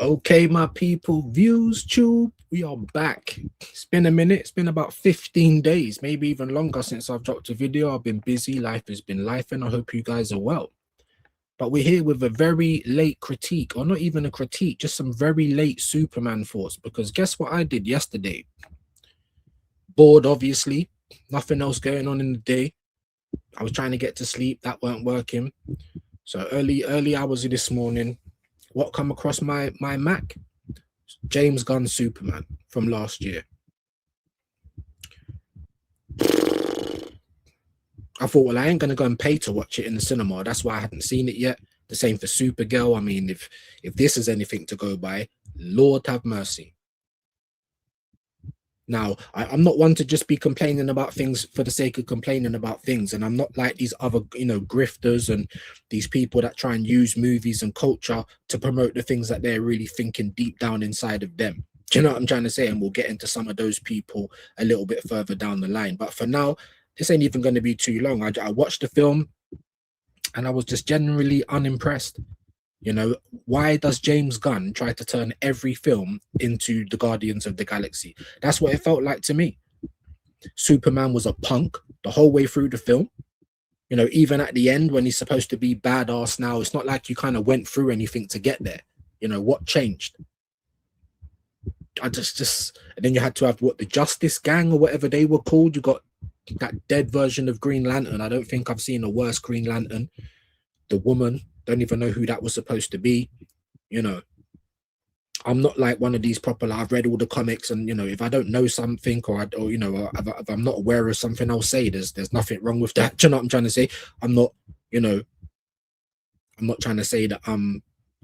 Okay, my people, views tube, we are back. It's been a minute, it's been about 15 days, maybe even longer since I've dropped a video. I've been busy, life has been life, and I hope you guys are well. But we're here with a very late critique, or not even a critique, just some very late Superman thoughts. Because guess what I did yesterday? Bored, obviously, nothing else going on in the day. I was trying to get to sleep, that weren't working. So early hours of this morning, what come across my Mac? James Gunn Superman from last year. I thought, well, I ain't gonna go and pay to watch it in the cinema. That's why I hadn't seen it yet. The same for Supergirl. I mean, if this is anything to go by, Lord have mercy. Now, I'm not one to just be complaining about things for the sake of complaining about things. And I'm not like these other, grifters and these people that try and use movies and culture to promote the things that they're really thinking deep down inside of them. Do you know what I'm trying to say? And we'll get into some of those people a little bit further down the line. But for now, this ain't even going to be too long. I watched the film and I was just generally unimpressed. Why does James Gunn try to turn every film into the Guardians of the Galaxy? That's what it felt like to me. Superman was a punk the whole way through the film. Even at the end when he's supposed to be badass now, it's not like you kind of went through anything to get there. What changed? And then you had to have the Justice Gang or whatever they were called. You got that dead version of Green Lantern. I don't think I've seen a worse Green Lantern. The woman, don't even know who that was supposed to be. I'm not like one of these proper, I've read all the comics and if I don't know something or if I'm not aware of something, I'll say there's nothing wrong with that. Do you know what I'm trying to say? I'm not trying to say that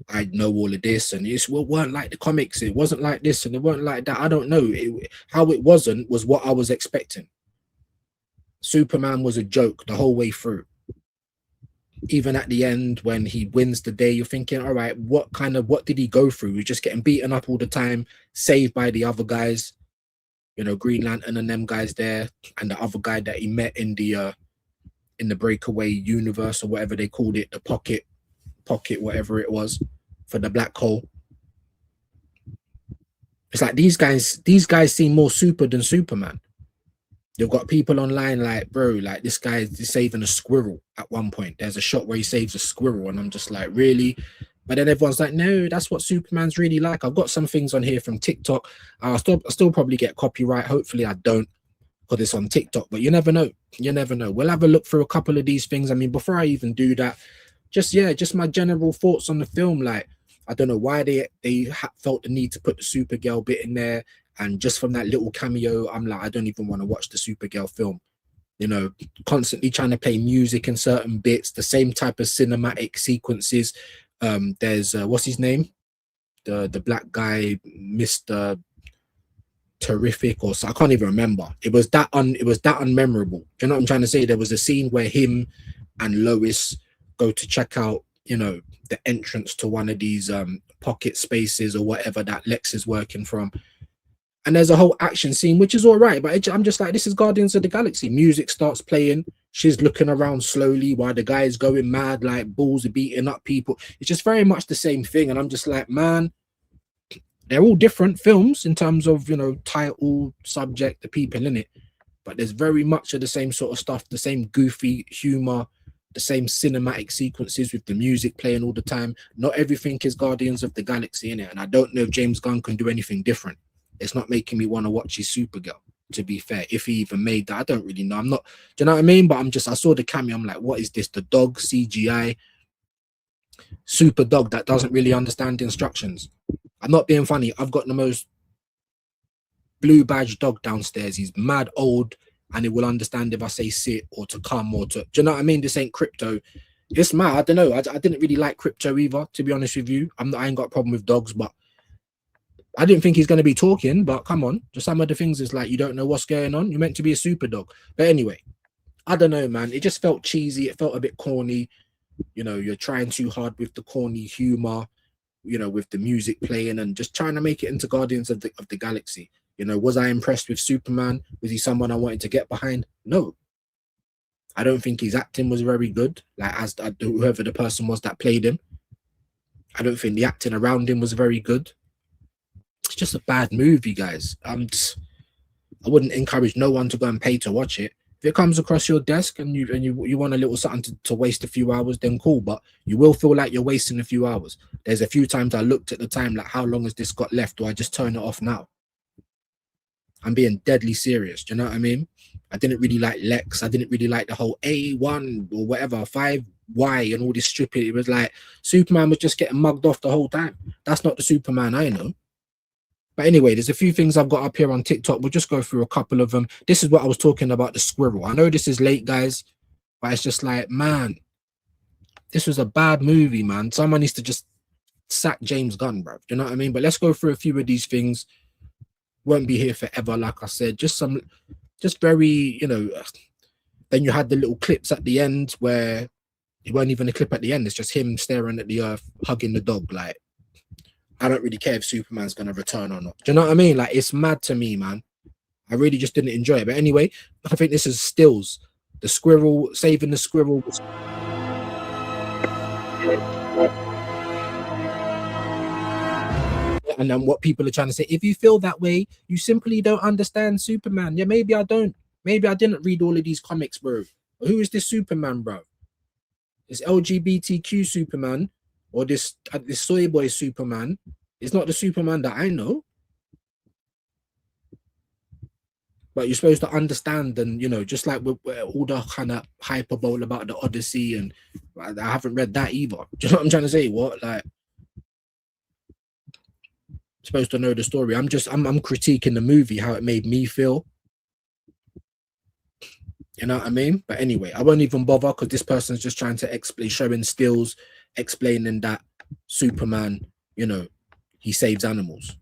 I know all of this and it weren't like the comics, it wasn't like this and it weren't like that. I don't know. How it wasn't was what I was expecting. Superman was a joke the whole way through. Even at the end when he wins the day, you're thinking, all right, what did he go through? He's just getting beaten up all the time, saved by the other guys, Green Lantern and them guys there, and the other guy that he met in the breakaway universe or whatever they called it, the pocket, whatever it was, for the black hole. It's like these guys seem more super than Superman. You've got people online like, bro, like this guy is saving a squirrel at one point. There's a shot where he saves a squirrel and I'm just like, really? But then everyone's like, no, that's what Superman's really like. I've got some things on here from TikTok. I'll still probably get copyright. Hopefully I don't, because it's on TikTok, but you never know. You never know. We'll have a look through a couple of these things. I mean, before I even do that, just my general thoughts on the film. Like, I don't know why they felt the need to put the Supergirl bit in there. And just from that little cameo, I'm like, I don't even want to watch the Supergirl film. Constantly trying to play music in certain bits, the same type of cinematic sequences. There's what's his name? The black guy, Mr. Terrific, or so I can't even remember. It was that unmemorable. Do you know what I'm trying to say? There was a scene where him and Lois go to check out, the entrance to one of these pocket spaces or whatever that Lex is working from. And there's a whole action scene, which is all right. But I'm just like, this is Guardians of the Galaxy. Music starts playing. She's looking around slowly while the guy is going mad, like balls are beating up people. It's just very much the same thing. And I'm just like, man, they're all different films in terms of, title, subject, the people in it. But there's very much of the same sort of stuff, the same goofy humor, the same cinematic sequences with the music playing all the time. Not everything is Guardians of the Galaxy in it. And I don't know if James Gunn can do anything different. It's not making me want to watch his Supergirl, to be fair. If he even made that, I don't really know. I'm not, do you know what I mean? But I saw the cameo. I'm like, what is this? The dog CGI super dog that doesn't really understand the instructions. I'm not being funny. I've got the most blue badge dog downstairs. He's mad old and it will understand if I say sit or to come or to, do you know what I mean? This ain't Crypto. It's mad. I don't know. I didn't really like Crypto either, to be honest with you. I ain't got a problem with dogs, but I didn't think he's going to be talking, but come on. Just some of the things is like, you don't know what's going on. You're meant to be a super dog. But anyway, I don't know, man. It just felt cheesy. It felt a bit corny. You're trying too hard with the corny humor, with the music playing and just trying to make it into Guardians of the Galaxy. Was I impressed with Superman? Was he someone I wanted to get behind? No. I don't think his acting was very good. Like, as whoever the person was that played him. I don't think the acting around him was very good. It's just a bad movie, guys. I wouldn't encourage no one to go and pay to watch it. If it comes across your desk and you want a little something to waste a few hours, then cool. But you will feel like you're wasting a few hours. There's a few times I looked at the time, like, how long has this got left? Do I just turn it off now? I'm being deadly serious. Do you know what I mean? I didn't really like Lex. I didn't really like the whole A1 or whatever, 5Y and all this stupid. It was like Superman was just getting mugged off the whole time. That's not the Superman I know. But anyway, there's a few things I've got up here on TikTok. We'll just go through a couple of them. This is what I was talking about, the squirrel. I know this is late, guys, but it's just like, man, this was a bad movie, man. Someone needs to just sack James Gunn, bro. You know what I mean? But let's go through a few of these things. Won't be here forever, like I said. Just very, you know. Then you had the little clips at the end where it weren't even a clip at the end. It's just him staring at the earth, hugging the dog, like, I don't really care if Superman's going to return or not. Do you know what I mean? Like, it's mad to me, man. I really just didn't enjoy it. But anyway, I think this is stills. The squirrel, saving the squirrel. And then what people are trying to say, if you feel that way, you simply don't understand Superman. Yeah, maybe I don't. Maybe I didn't read all of these comics, bro. But who is this Superman, bro? This LGBTQ Superman. Or this soy boy Superman is not the Superman that I know. But you're supposed to understand, and you know, just like with all the kind of hyperbole about the Odyssey, and I haven't read that either. Do you know what I'm trying to say? What, like, supposed to know the story. I'm critiquing the movie, how it made me feel. You know what I mean? But anyway, I won't even bother because this person's just trying to explain, showing stills, explaining that Superman, you know, he saves animals.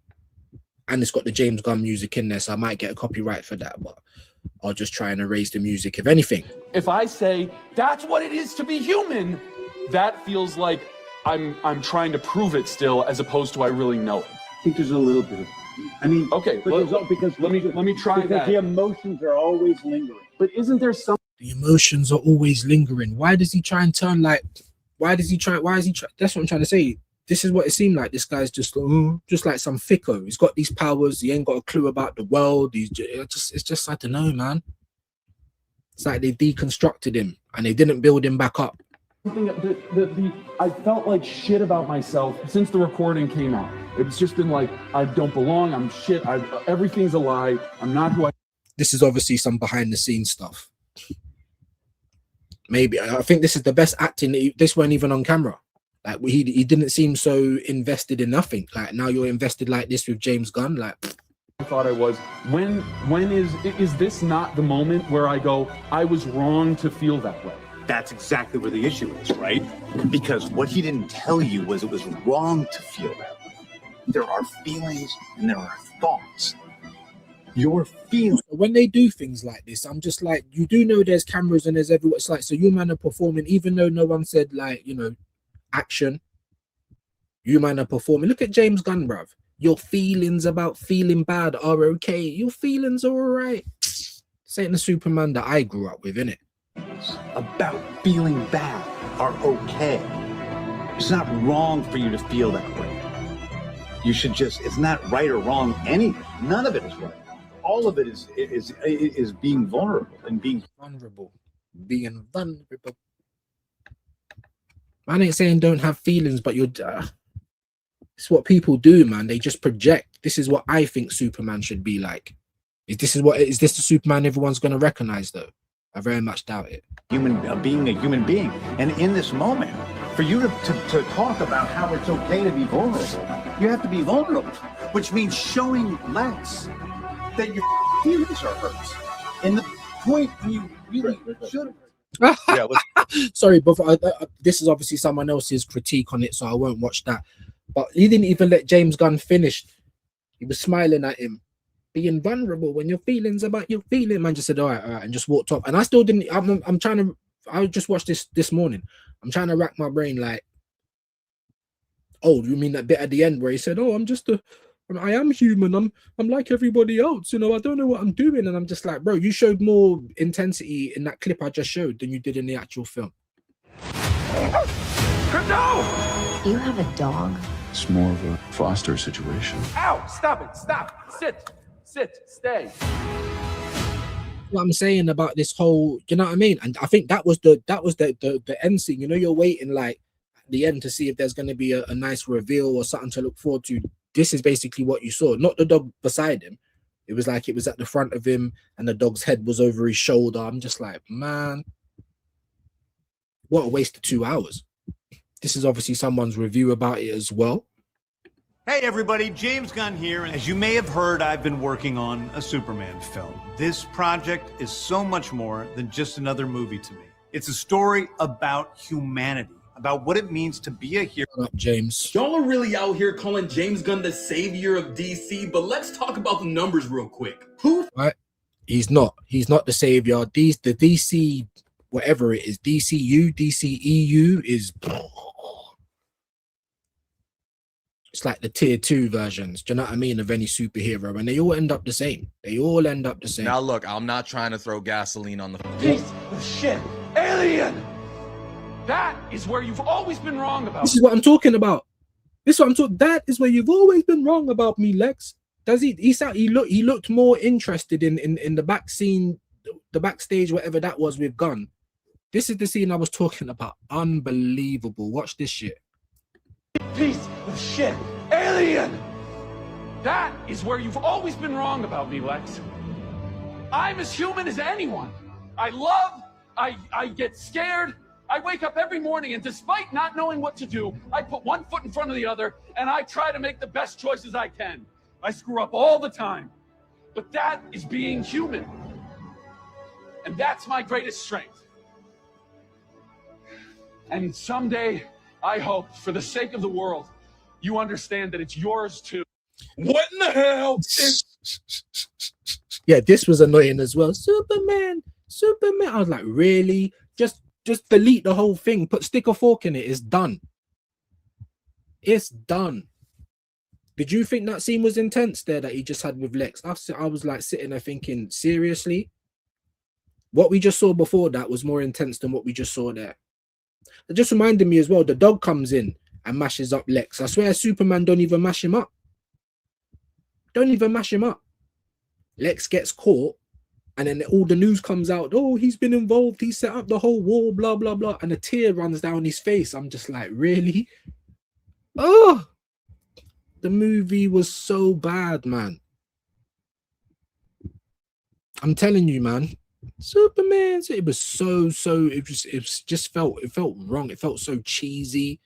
And it's got the James Gunn music in there, so I might get a copyright for that, but I'll just try and erase the music, if anything. If I say, that's what it is to be human, that feels like I'm trying to prove it still, as opposed to I really know it. I think there's a little bit of, I mean, okay, because let me try that. The emotions are always lingering. But isn't there some? The emotions are always lingering. Why does he try and turn like? Why is he trying? That's what I'm trying to say. This is what it seemed like. This guy's just like some thicko. He's got these powers. He ain't got a clue about the world. It's just I don't know, man. It's like they've deconstructed him and they didn't build him back up. I felt like shit about myself since the recording came out. It's just been like, I don't belong. I'm shit. Everything's a lie. I'm not who I. This is obviously some behind the scenes stuff. Maybe I think this is the best acting. This weren't even on camera. Like he didn't seem so invested in nothing. Like now you're invested like this with James Gunn. Like I thought I was. When is this not the moment where I go, I was wrong to feel that way? That's exactly where the issue is, right? Because what he didn't tell you was it was wrong to feel that way. There are feelings and there are thoughts. Your feelings. When they do things like this, I'm just like, you do know there's cameras and there's everywhere. It's like, so you man are performing, even though no one said like, you know, action. You man are performing. Look at James Gunn, bruv. Your feelings about feeling bad are okay. Your feelings are all right. This ain't the Superman that I grew up with, innit? About feeling bad are okay. It's not wrong for you to feel that way. You should just, it's not right or wrong anything. None of it is right. All of it is being vulnerable and being vulnerable. Being vulnerable. Man ain't saying don't have feelings, but you're it's what people do, man. They just project. This is what I think Superman should be like. Is this the Superman everyone's gonna recognize though? I very much doubt it. Being a human being. And in this moment, for you to talk about how it's okay to be vulnerable, you have to be vulnerable, which means showing Lex that your feelings are hurt. And the point when you really should have. Sorry, but this is obviously someone else's critique on it, so I won't watch that. But he didn't even let James Gunn finish. He was smiling at him, being vulnerable when your feelings about your feeling. Man just said, all right, and just walked off. And I still didn't. I'm trying to. I just watched this morning. I'm trying to rack my brain. Like, oh, you mean that bit at the end where he said, "Oh, I am human. I'm like everybody else. You know, I don't know what I'm doing." And I'm just like, bro, you showed more intensity in that clip I just showed than you did in the actual film. No! You have a dog? It's more of a foster situation. Ow! Stop it! Stop! Sit! Stay! What I'm saying about this whole, you know what I mean? And I think that was the end scene. You know, you're waiting like at the end to see if there's going to be a nice reveal or something to look forward to. This is basically what you saw, not the dog beside him. It was like it was at the front of him and the dog's head was over his shoulder. I'm just like, man, what a waste of 2 hours. This is obviously someone's review about it as well. Hey everybody, James Gunn here, and as you may have heard, I've been working on a Superman film. This project is so much more than just another movie to me. It's a story about humanity, about what it means to be a hero. Shut up, James. Y'all are really out here calling James Gunn the savior of DC, but let's talk about the numbers real quick. Who? Right? He's not the savior. The DC, whatever it is, DCU, DCEU is... It's like the tier 2 versions, do you know what I mean, of any superhero, and they all end up the same. Now look, I'm not trying to throw gasoline on the Piece of shit! Alien! That is where you've always been wrong about. This is what I'm talking about. That is where you've always been wrong about me, Lex. Does he looked more interested in the back scene, the backstage, whatever that was with Gunn. This is the scene I was talking about. Unbelievable. Watch this shit. Piece of shit! Alien! That is where you've always been wrong about me, Lex. I'm as human as anyone. I love, I get scared, I wake up every morning and despite not knowing what to do, I put one foot in front of the other and I try to make the best choices I can. I screw up all the time. But that is being human. And that's my greatest strength. And someday, I hope, for the sake of the world, you understand that it's yours too. What in the hell? Yeah, this was annoying as well. Superman. I was like, really? Just delete the whole thing. Stick a fork in it. It's done. It's done. Did you think that scene was intense there that he just had with Lex? I was like sitting there thinking, seriously? What we just saw before that was more intense than what we just saw there. It just reminded me as well, the dog comes in and mashes up Lex. I swear Superman don't even mash him up. Lex gets caught and then all the news comes out. Oh, he's been involved. He set up the whole war, blah, blah, blah. And a tear runs down his face. I'm just like, really? Oh, the movie was so bad, man. I'm telling you, man. Superman, it was it felt wrong. It felt so cheesy.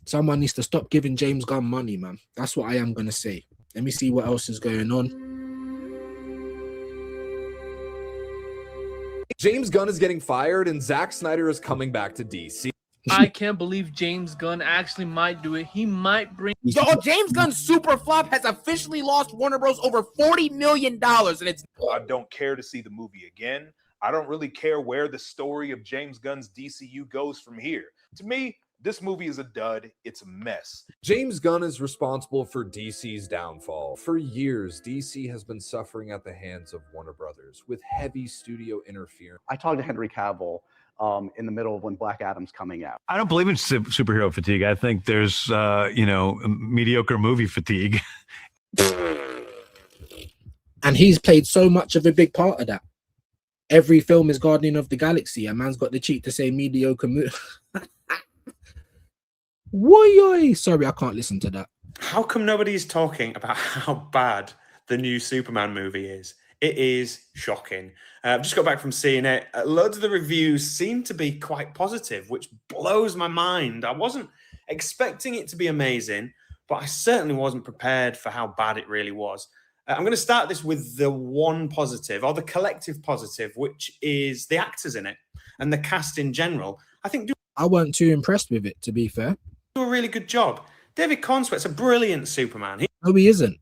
Someone needs to stop giving James Gunn money, man. That's what I am gonna say. Let me see what else is going on. James Gunn is getting fired and Zack Snyder is coming back to DC. I can't believe James Gunn actually might do it. He might bring... Yo, James Gunn's super flop has officially lost Warner Bros. Over $40 million, and it's... I don't care to see the movie again. I don't really care where the story of James Gunn's DCU goes from here. To me, this movie is a dud. It's a mess. James Gunn is responsible for DC's downfall. For years, DC has been suffering at the hands of Warner Brothers with heavy studio interference. I talked to Henry Cavill in the middle of when Black Adam's coming out. I don't believe in superhero fatigue. I think there's, mediocre movie fatigue. And he's played so much of a big part of that. Every film is Guardian of the Galaxy. A man's got the cheek to say mediocre movie. Why? Sorry, I can't listen to that. How come nobody's talking about how bad the new Superman movie is? It is shocking. I've just got back from seeing it. Loads of the reviews seem to be quite positive, which blows my mind. I wasn't expecting it to be amazing, but I certainly wasn't prepared for how bad it really was. I'm going to start this with the one positive, or the collective positive, which is the actors in it and the cast in general. I think I weren't too impressed with it, to be fair. Do a really good job. David Cornsweet's a brilliant Superman. No, he isn't.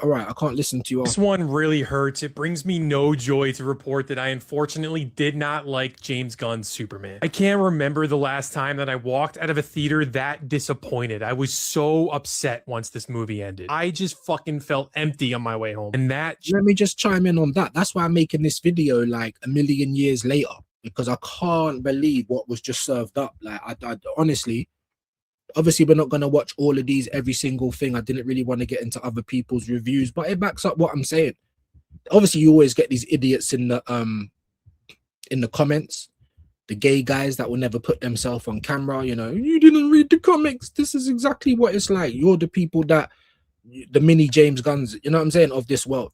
All right, I can't listen to you. This one really hurts. It brings me no joy to report that I unfortunately did not like James Gunn's Superman. I can't remember the last time that I walked out of a theater that disappointed. I was so upset once this movie ended. I just fucking felt empty on my way home. And that... Let me just chime in on that. That's why I'm making this video like a million years later. because I can't believe what was just served up. Like, I honestly, obviously, we're not going to watch all of these, every single thing. I didn't really want to get into other people's reviews, but it backs up what I'm saying. Obviously, you always get these idiots in the comments, the gay guys that will never put themselves on camera. You know, you didn't read the comics. This is exactly what it's like. You're the people that, the mini James Gunns, you know what I'm saying, of this world.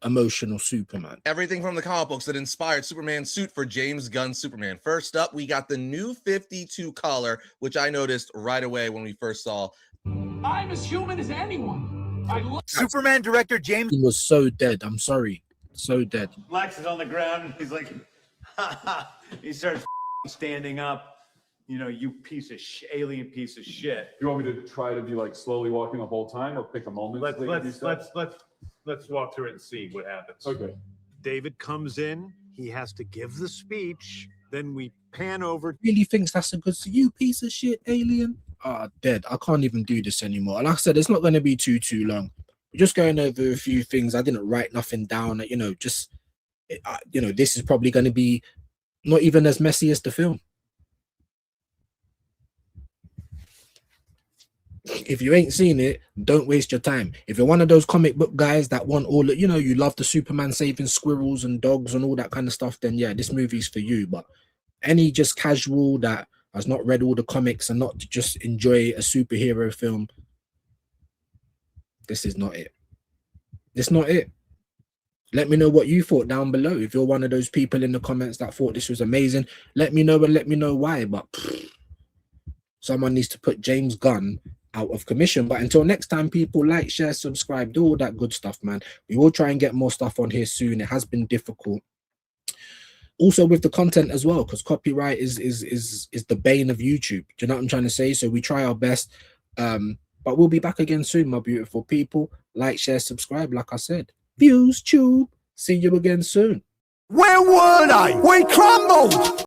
Emotional Superman. Everything from the comic books that inspired Superman's suit for James Gunn's Superman. First up, we got the new 52 color, which I noticed right away when we first saw. I'm as human as anyone. I love Superman director James. He was so dead. I'm sorry. So dead. Lex is on the ground and he's like, ha ha. He starts standing up. You know, you piece of alien piece of shit. You want me to try to be like slowly walking the whole time, or pick a moment? Let's walk through it and see what happens. Okay. David comes in. He has to give the speech. Then we pan over. Really thinks that's a good, you piece of shit alien. Ah, dead. I can't even do this anymore. Like I said, it's not going to be too long. We're just going over a few things. I didn't write nothing down. You know, just you know, this is probably going to be not even as messy as the film. If you ain't seen it, don't waste your time. If you're one of those comic book guys that want all the, you know, you love the Superman saving squirrels and dogs and all that kind of stuff, then yeah, this movie's for you. But any just casual that has not read all the comics and not to just enjoy a superhero film, this is not it. It's not it. Let me know what you thought down below. If you're one of those people in the comments that thought this was amazing, let me know and let me know why. But someone needs to put James Gunn out of commission. But until next time, people, like, share, subscribe, do all that good stuff, man. We will try and get more stuff on here soon. It has been difficult. Also with the content as well, because copyright is the bane of YouTube. Do you know what I'm trying to say? So we try our best. But we'll be back again soon, my beautiful people. Like, share, subscribe, like I said. Views, tube. See you again soon. Where would I? We crumbled.